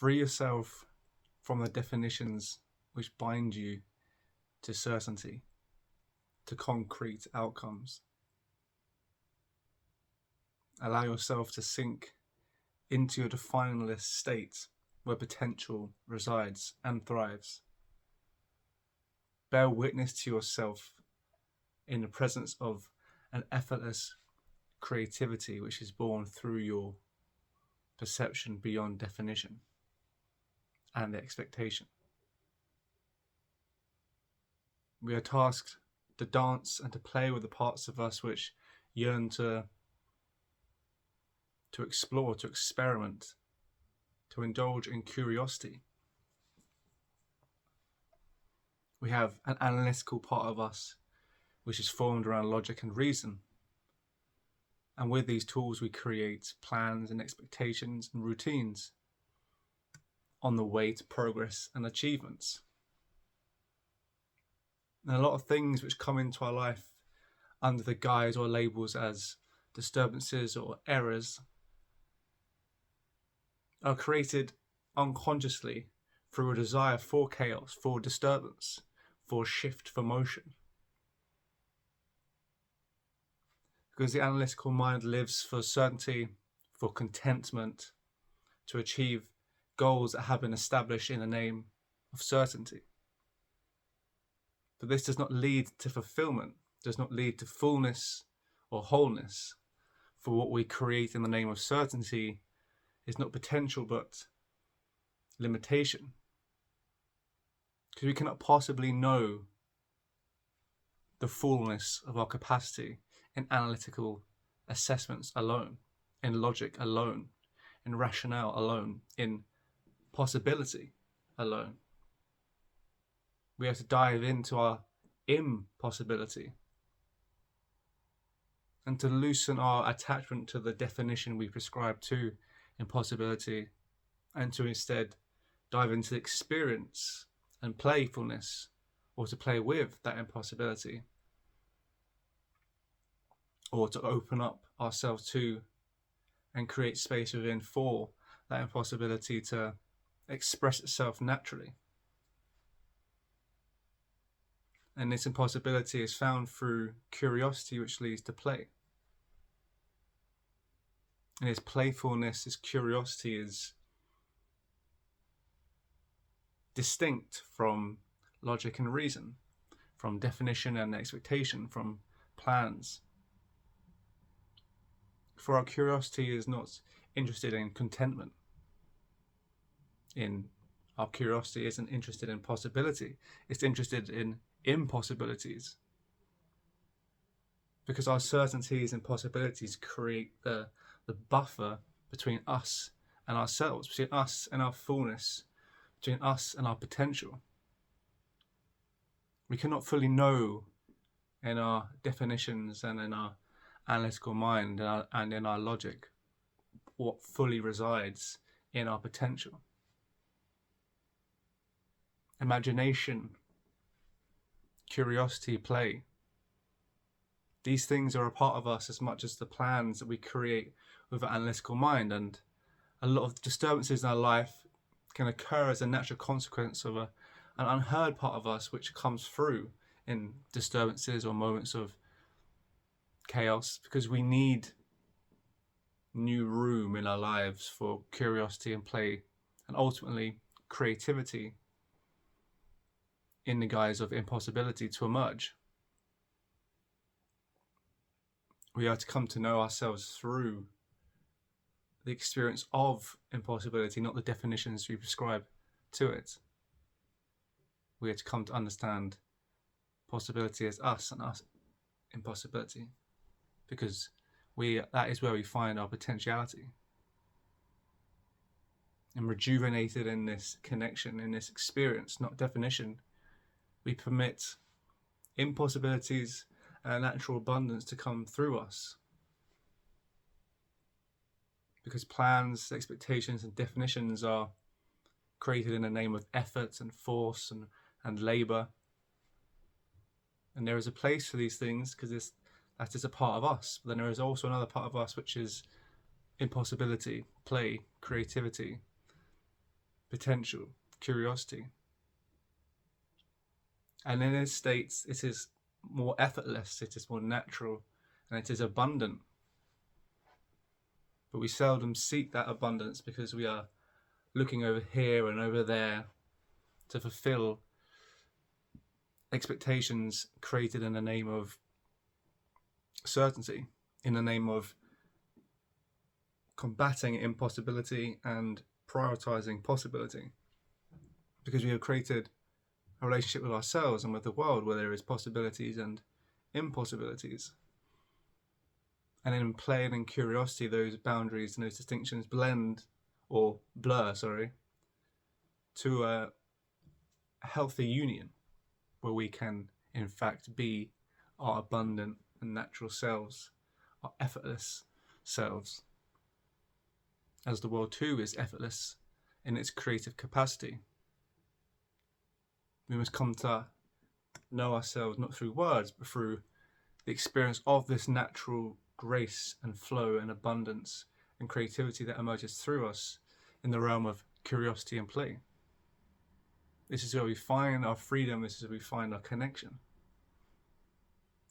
Free yourself from the definitions which bind you to certainty, to concrete outcomes. Allow yourself to sink into your defineless state where potential resides and thrives. Bear witness to yourself in the presence of an effortless creativity which is born through your perception beyond definition and expectation. We are tasked to dance and to play with the parts of us which yearn to explore, to experiment, to indulge in curiosity. We have an analytical part of us which is formed around logic and reason. And with these tools, we create plans and expectations and routines on the way to progress and achievements. And a lot of things which come into our life under the guise or labels as disturbances or errors are created unconsciously through a desire for chaos, for disturbance, for shift, for motion. Because the analytical mind lives for certainty, for contentment, to achieve goals that have been established in the name of certainty. But this does not lead to fulfillment, does not lead to fullness or wholeness. For what we create in the name of certainty is not potential but limitation. Because we cannot possibly know the fullness of our capacity in analytical assessments alone, in logic alone, in rationale alone, in possibility alone. We have to dive into our impossibility and to loosen our attachment to the definition we prescribe to impossibility, and to instead dive into experience and playfulness, or to play with that impossibility, or to open up ourselves to and create space within for that impossibility to express itself naturally. And this impossibility is found through curiosity, which leads to play. And his playfulness, his curiosity is distinct from logic and reason, from definition and expectation, from plans. For our curiosity is not interested in contentment. Our curiosity isn't interested in possibility. It's interested in impossibilities. Because our certainties and possibilities create the buffer between us and ourselves, between us and our fullness, between us and our potential. We cannot fully know in our definitions and in our analytical mind and in our logic what fully resides in our potential. Imagination, curiosity, play. These things are a part of us as much as the plans that we create with our analytical mind, and a lot of disturbances in our life can occur as a natural consequence of an unheard part of us which comes through in disturbances or moments of chaos, because we need new room in our lives for curiosity and play, and ultimately creativity in the guise of impossibility to emerge. We are to come to know ourselves through the experience of impossibility, not the definitions we prescribe to it. We are to come to understand possibility as us and us impossibility, because that is where we find our potentiality. And rejuvenated in this connection, in this experience, not definition, we permit impossibilities and a natural abundance to come through us. Because plans, expectations, and definitions are created in the name of effort and force and labour. And there is a place for these things because that is a part of us. But then there is also another part of us which is impossibility, play, creativity. potential, curiosity. And in its states, it is more effortless, it is more natural, and it is abundant. But we seldom seek that abundance because we are looking over here and over there to fulfill expectations created in the name of certainty, in the name of combating impossibility and prioritizing possibility. Because we have created a relationship with ourselves and with the world where there is possibilities and impossibilities. And in play and in curiosity, those boundaries and those distinctions blur, to a healthy union where we can, in fact, be our abundant and natural selves, our effortless selves. As the world too is effortless in its creative capacity. We must come to know ourselves not through words, but through the experience of this natural grace and flow and abundance and creativity that emerges through us in the realm of curiosity and play. This is where we find our freedom, this is where we find our connection.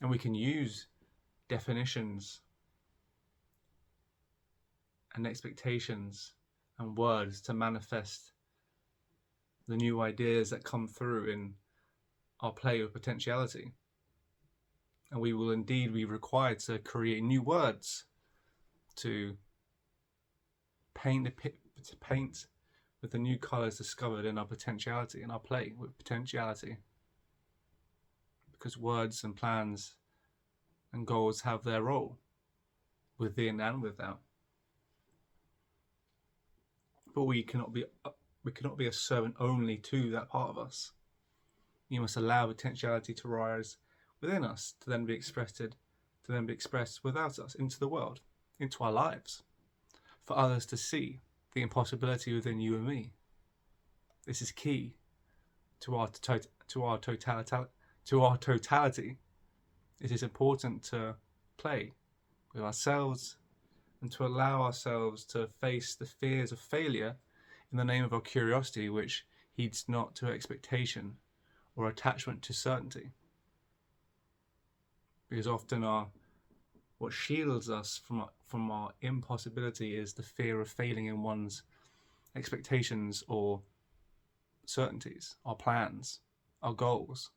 And we can use definitions and expectations and words to manifest the new ideas that come through in our play with potentiality. And we will indeed be required to create new words to paint with the new colours discovered in our potentiality, in our play with potentiality. Because words and plans and goals have their role within and without. But we cannot be a servant only to that part of us. You must allow potentiality to rise within us, to then be expressed without us into the world, into our lives, for others to see the impossibility within you and me. This is key to our totality. It is important to play with ourselves and to allow ourselves to face the fears of failure in the name of our curiosity, which heeds not to expectation or attachment to certainty. Because often what shields us from our impossibility is the fear of failing in one's expectations or certainties, our plans, our goals.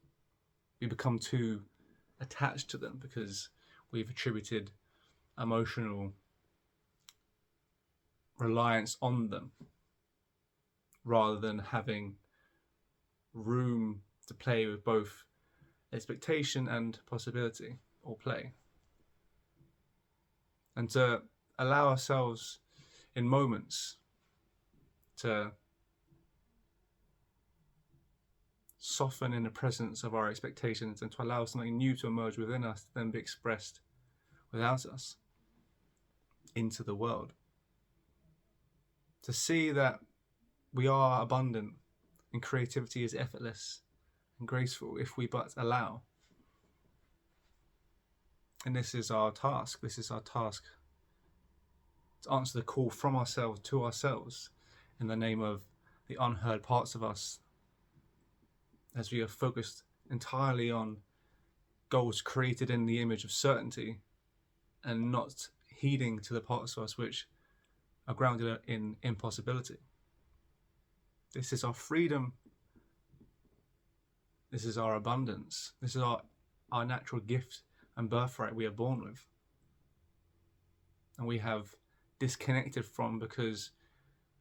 We become too attached to them because we've attributed emotional reliance on them rather than having room to play with both expectation and possibility or play. And to allow ourselves in moments to soften in the presence of our expectations and to allow something new to emerge within us to then be expressed without us into the world. To see that we are abundant and creativity is effortless and graceful if we but allow. And this is our task. To answer the call from ourselves to ourselves in the name of the unheard parts of us, as we are focused entirely on goals created in the image of certainty and not heeding to the parts of us which are grounded in impossibility. This is our freedom. This is our abundance. This is our natural gift and birthright we are born with. And we have disconnected from because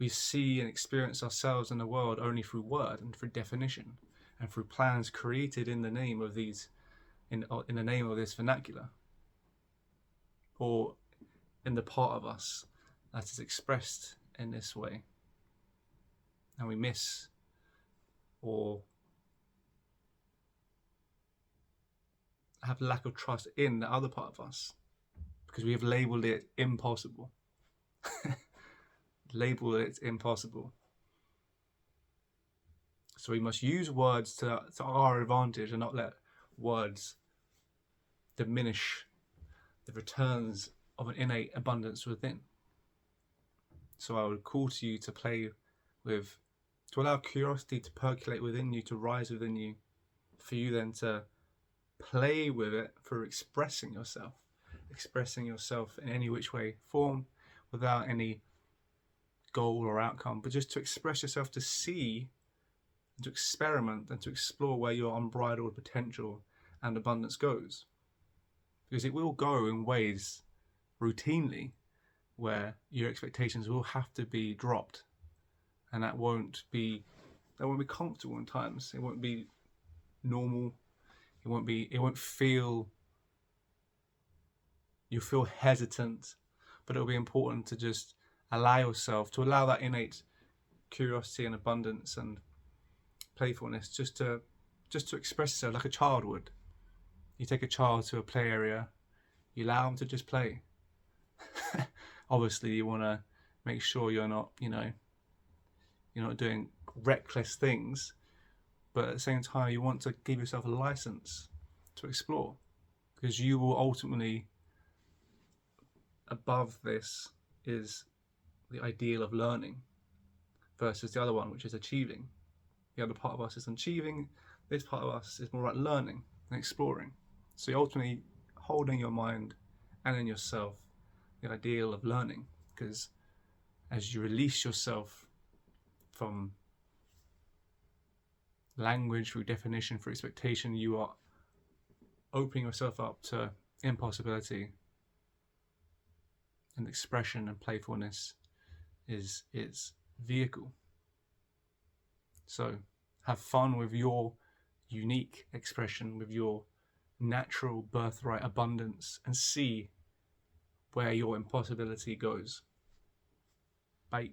we see and experience ourselves in the world only through word and through definition and through plans created in the name of these, in the name of this vernacular, or in the part of us that is expressed in this way. And we miss or have lack of trust in the other part of us because we have labelled it impossible. Label it impossible. So we must use words to our advantage and not let words diminish the returns of an innate abundance within. So I would call to you to play with to allow curiosity to percolate within you, to rise within you, for you then to play with it through expressing yourself in any which way, form, without any goal or outcome, but just to express yourself, to see, and to experiment, and to explore where your unbridled potential and abundance goes. Because it will go in ways routinely where your expectations will have to be dropped, and that won't be comfortable in times. It won't be normal. It won't feel, you'll feel hesitant, but it'll be important to just allow that innate curiosity and abundance and playfulness just to express itself like a child would. You take a child to a play area, you allow them to just play. Obviously, you want to make sure you're not doing reckless things, but at the same time, you want to give yourself a license to explore, because you will ultimately, above this is the ideal of learning versus the other one, which is achieving. The other part of us is achieving. This part of us is more about learning and exploring. So you're ultimately holding your mind and in yourself the ideal of learning, because as you release yourself from language, through definition, through expectation, you are opening yourself up to impossibility, and expression and playfulness is its vehicle. So have fun with your unique expression, with your natural birthright abundance, and see where your impossibility goes. Bye.